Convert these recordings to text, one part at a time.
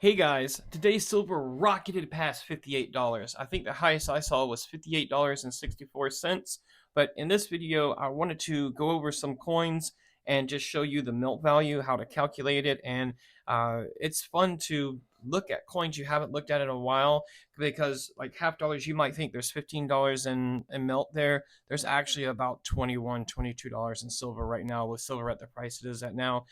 Hey guys, today silver rocketed past $58. I think the highest I saw was $58.64. But in this video, I wanted to go over some coins and just show you the melt value, how to calculate it. And it's fun to look at coins you haven't looked at in a while because, like half dollars, you might think there's $15 in melt there. There's actually about $21, $22 in silver right now, with silver at the price it is at now.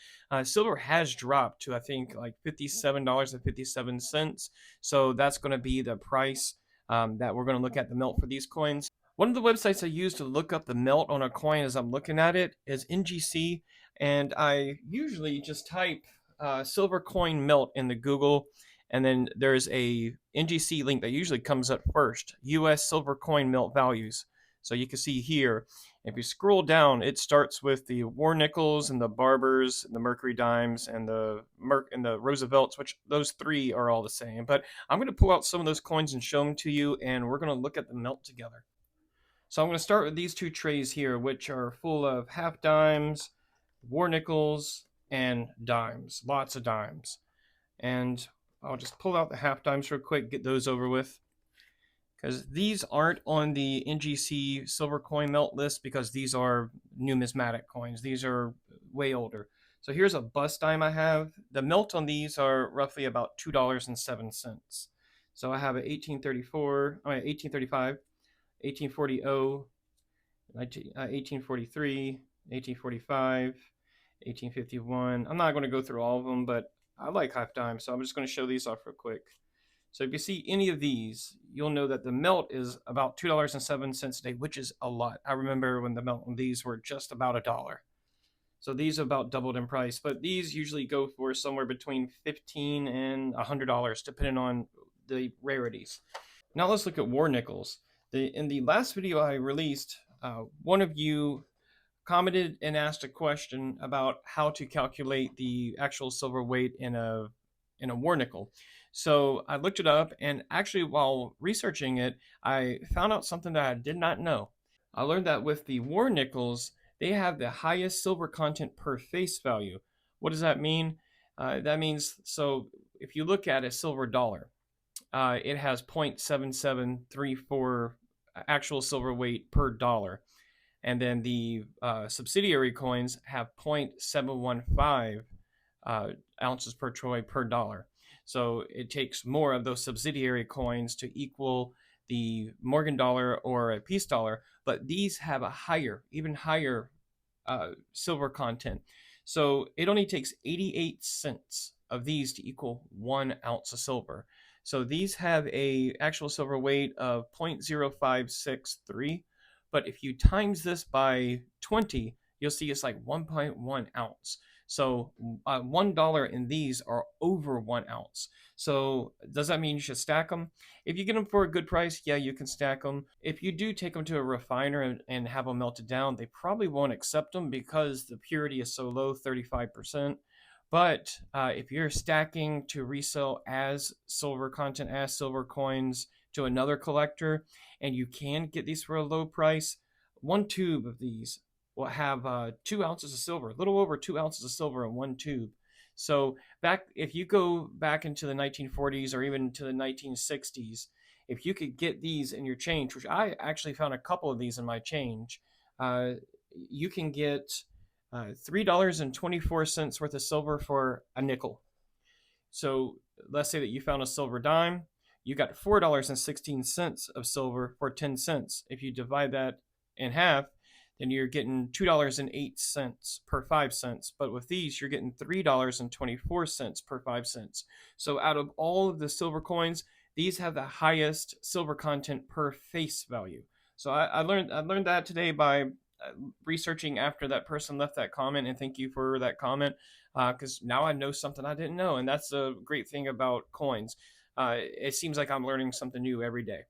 Silver has dropped to, I think, like $57.57. So that's going to be the price that we're going to look at the melt for these coins. One of the websites I use to look up the melt on a coin as I'm looking at it is NGC. And I usually just type silver coin melt in the Google. And then there's a NGC link that usually comes up first, US silver coin melt values. So you can see here, if you scroll down, it starts with the war nickels and the barbers, and the mercury dimes, and the Roosevelts, which those three are all the same. But I'm going to pull out some of those coins and show them to you, and we're going to look at the melt together. So I'm going to start with these two trays here, which are full of half dimes, war nickels, and dimes. Lots of dimes. And I'll just pull out the half dimes real quick, get those over with, because these aren't on the NGC silver coin melt list because these are numismatic coins. These are way older. So here's a bust dime I have. The melt on these are roughly about $2.07. So I have an 1834, 1835, 1840, 1843, 1845, 1851. I'm not going to go through all of them, but I like half dimes, so I'm just going to show these off real quick. So if you see any of these, you'll know that the melt is about $2.07 a day, which is a lot. I remember when the melt on these were just about $1. So these about doubled in price, but these usually go for somewhere between $15 and $100, depending on the rarities. Now let's look at war nickels. In the last video I released, one of you commented and asked a question about how to calculate the actual silver weight in a war nickel. So I looked it up, and actually while researching it, I found out something that I did not know. I learned that with the war nickels, they have the highest silver content per face value. What does that mean? That means, so if you look at a silver dollar, it has 0.7734 actual silver weight per dollar. And then the subsidiary coins have 0.715 ounces per troy per dollar. So it takes more of those subsidiary coins to equal the Morgan dollar or a peace dollar, but these have a higher, even higher silver content. So it only takes 88 cents of these to equal 1 ounce of silver. So these have a actual silver weight of 0.0563, but if you times this by 20, you'll see it's like 1.1 ounce. So $1 in these are over 1 ounce. So does that mean you should stack them? If you get them for a good price, yeah, you can stack them. If you do take them to a refiner and have them melted down, they probably won't accept them because the purity is so low, 35%. But if you're stacking to resell as silver content, as silver coins to another collector, and you can get these for a low price, one tube of these will have 2 ounces of silver, a little over 2 ounces of silver in one tube. So if you go back into the 1940s or even to the 1960s, if you could get these in your change, which I actually found a couple of these in my change, you can get $3.24 worth of silver for a nickel. So let's say that you found a silver dime, you got $4.16 of silver for 10 cents. If you divide that in half, then you're getting $2.08 per 5 cents. But with these, you're getting $3.24 per 5 cents. So out of all of the silver coins, these have the highest silver content per face value. So I learned that today by researching after that person left that comment, and thank you for that comment, because now I know something I didn't know, and that's a great thing about coins. It seems like I'm learning something new every day,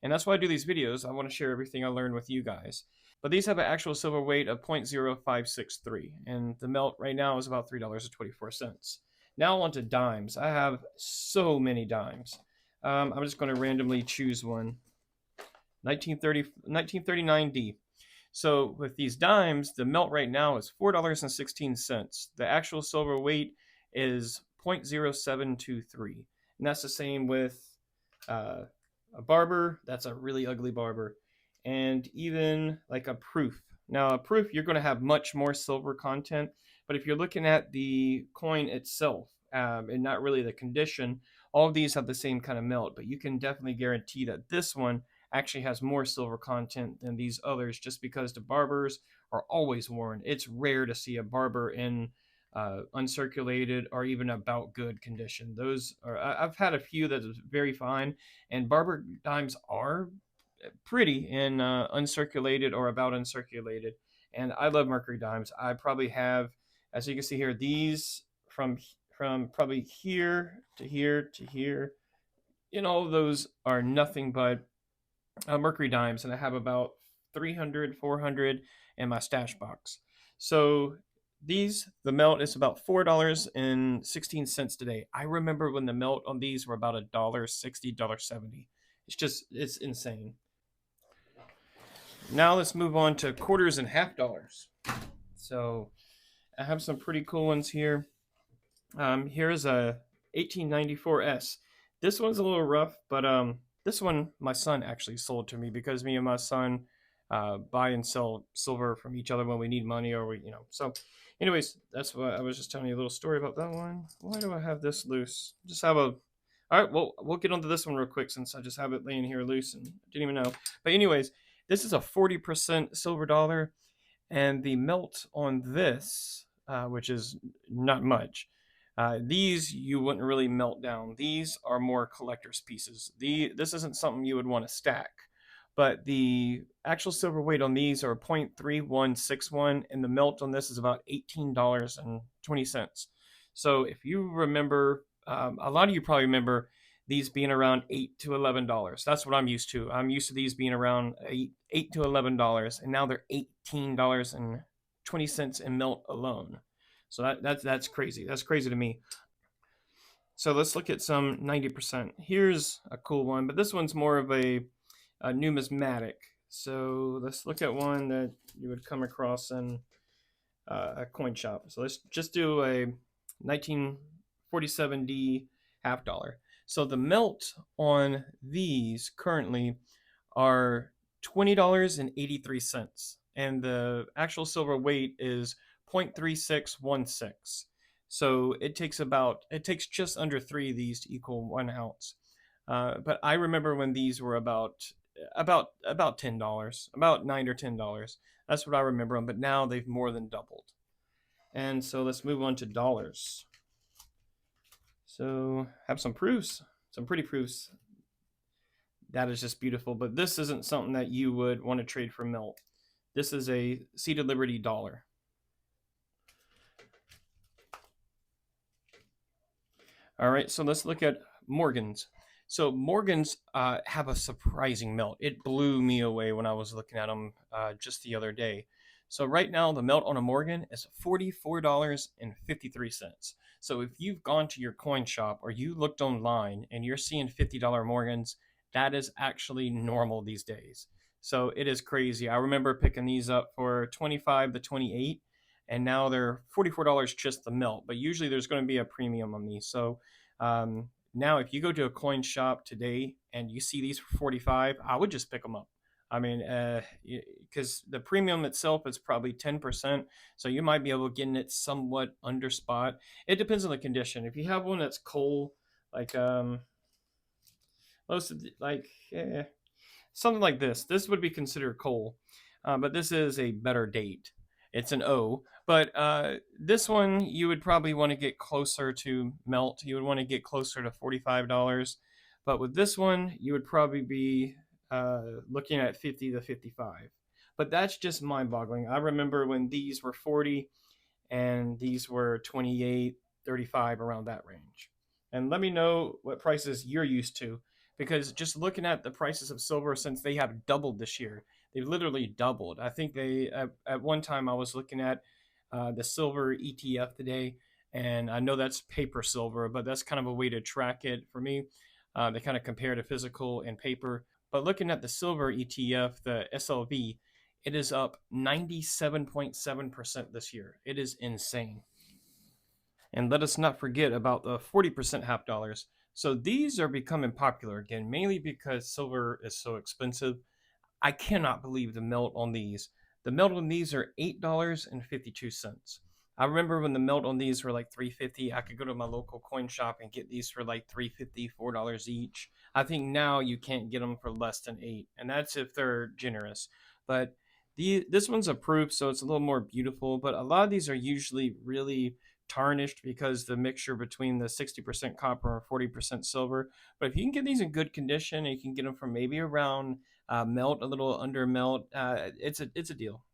and that's why I do these videos. I want to share everything I learned with you guys. But these have an actual silver weight of 0.0563, and the melt right now is about $3.24. Now on to dimes. I have so many dimes. I'm just going to randomly choose one. 1939D. So with these dimes, the melt right now is $4.16. The actual silver weight is 0.0723. And that's the same with uh, a barber. That's a really ugly barber. And even like a proof. Now, a proof, you're going to have much more silver content. But if you're looking at the coin itself and not really the condition, all of these have the same kind of melt. But you can definitely guarantee that this one actually has more silver content than these others just because the barbers are always worn. It's rare to see a barber in uncirculated or even about good condition. Those are I've had a few that is very fine, and barber dimes are pretty in uncirculated or about uncirculated. And I love mercury dimes. I probably have, as you can see here, these from probably here to here to here. And all of those are nothing but mercury dimes, and I have about 300, 400 in my stash box. So the melt is about $4.16 today. I remember when the melt on these were about $1.60, $1.70. It's insane. Now let's move on to quarters and half dollars. So I have some pretty cool ones here. Here's a 1894S. This one's a little rough, but this one my son actually sold to me because me and my son buy and sell silver from each other when we need money or So, anyways, that's what I was just telling you a little story about that one. Why do I have this loose? Just have a. All right, well, we'll get onto this one real quick since I just have it laying here loose and didn't even know. But anyways, this is a 40% silver dollar, and the melt on this, which is not much. These you wouldn't really melt down. These are more collector's pieces. This isn't something you would want to stack, but the actual silver weight on these are 0.3161, and the melt on this is about $18.20. So if you remember, a lot of you probably remember these being around $8 to $11. That's what I'm used to. I'm used to these being around eight to $11, and now they're $18.20 in melt alone. So that's crazy. That's crazy to me. So let's look at some 90%. Here's a cool one, but this one's more of a numismatic. So let's look at one that you would come across in a coin shop. So let's just do a 1947D half dollar. So the melt on these currently are $20.83, and the actual silver weight is 0.3616. So it takes just under 3 of these to equal 1 ounce. But I remember when these were about $10, about $9 or $10. That's what I remember them. But now they've more than doubled. And so let's move on to dollars. So have some proofs, some pretty proofs. That is just beautiful. But this isn't something that you would want to trade for melt. This is a Seated Liberty dollar. All right, so let's look at Morgans. So Morgans have a surprising melt. It blew me away when I was looking at them just the other day. So right now, the melt on a Morgan is $44.53. So if you've gone to your coin shop or you looked online and you're seeing $50 Morgans, that is actually normal these days. So it is crazy. I remember picking these up for 25 to 28, and now they're $44 just the melt. But usually there's going to be a premium on these. So now if you go to a coin shop today and you see these for 45, I would just pick them up. I mean, because the premium itself is probably 10%, so you might be able to get it somewhat under spot. It depends on the condition. If you have one that's coal, like most of the, like something like this would be considered coal, but this is a better date. It's an O, but this one you would probably want to get closer to melt. You would want to get closer to $45, but with this one you would probably be looking at 50 to 55. But that's just mind-boggling. I remember when these were 40 and these were 28, 35, around that range. And let me know what prices you're used to, because just looking at the prices of silver since they have doubled this year, they've literally doubled. I think at one time I was looking at the silver ETF today, and I know that's paper silver, but that's kind of a way to track it for me. They kind of compare to physical and paper. But looking at the silver ETF, the SLV, it is up 97.7% this year. It is insane. And let us not forget about the 40% half dollars. So these are becoming popular again, mainly because silver is so expensive. I cannot believe the melt on these. The melt on these are $8.52. I remember when the melt on these were like $3.50. I could go to my local coin shop and get these for like $3.50, $4 each. I think now you can't get them for less than 8, and that's if they're generous. But this one's a proof, so it's a little more beautiful. But a lot of these are usually really tarnished because the mixture between the 60% copper and 40% silver. But if you can get these in good condition, and you can get them from maybe around melt, a little under melt. It's a deal.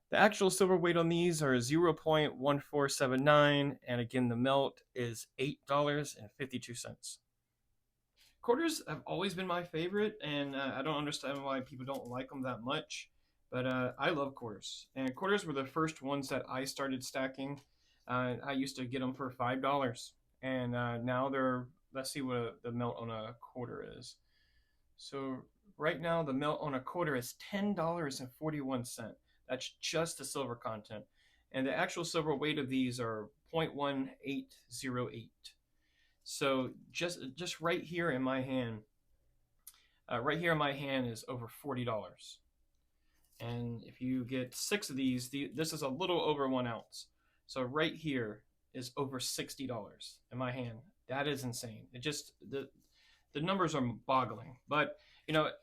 The actual silver weight on these are 0.1479, and again, the melt is $8.52. Quarters have always been my favorite, and I don't understand why people don't like them that much. But I love quarters, and quarters were the first ones that I started stacking. I used to get them for $5, and now they're, let's see what the melt on a quarter is. So right now, the melt on a quarter is $10.41. That's just the silver content, and the actual silver weight of these are 0.1808. So just right here in my hand is over $40. And if you get 6 of these, this is a little over 1 ounce. So right here is over $60 in my hand. That is insane. It just the numbers are boggling. But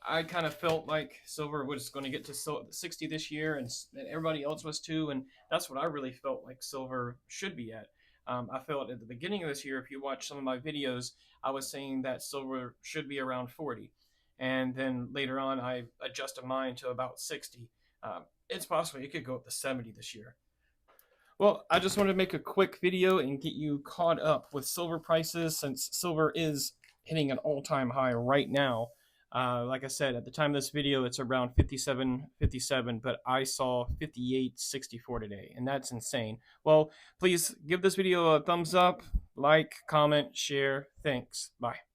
I kind of felt like silver was going to get to 60 this year, and everybody else was too. And that's what I really felt like silver should be at. I felt at the beginning of this year, if you watch some of my videos, I was saying that silver should be around 40. And then later on, I adjusted mine to about 60. It's possible it could go up to 70 this year. Well, I just wanted to make a quick video and get you caught up with silver prices, since silver is hitting an all-time high right now. Like I said, at the time of this video, it's around 57.57, but I saw 58.64 today, and that's insane. Well, please give this video a thumbs up, like, comment, share. Thanks. Bye.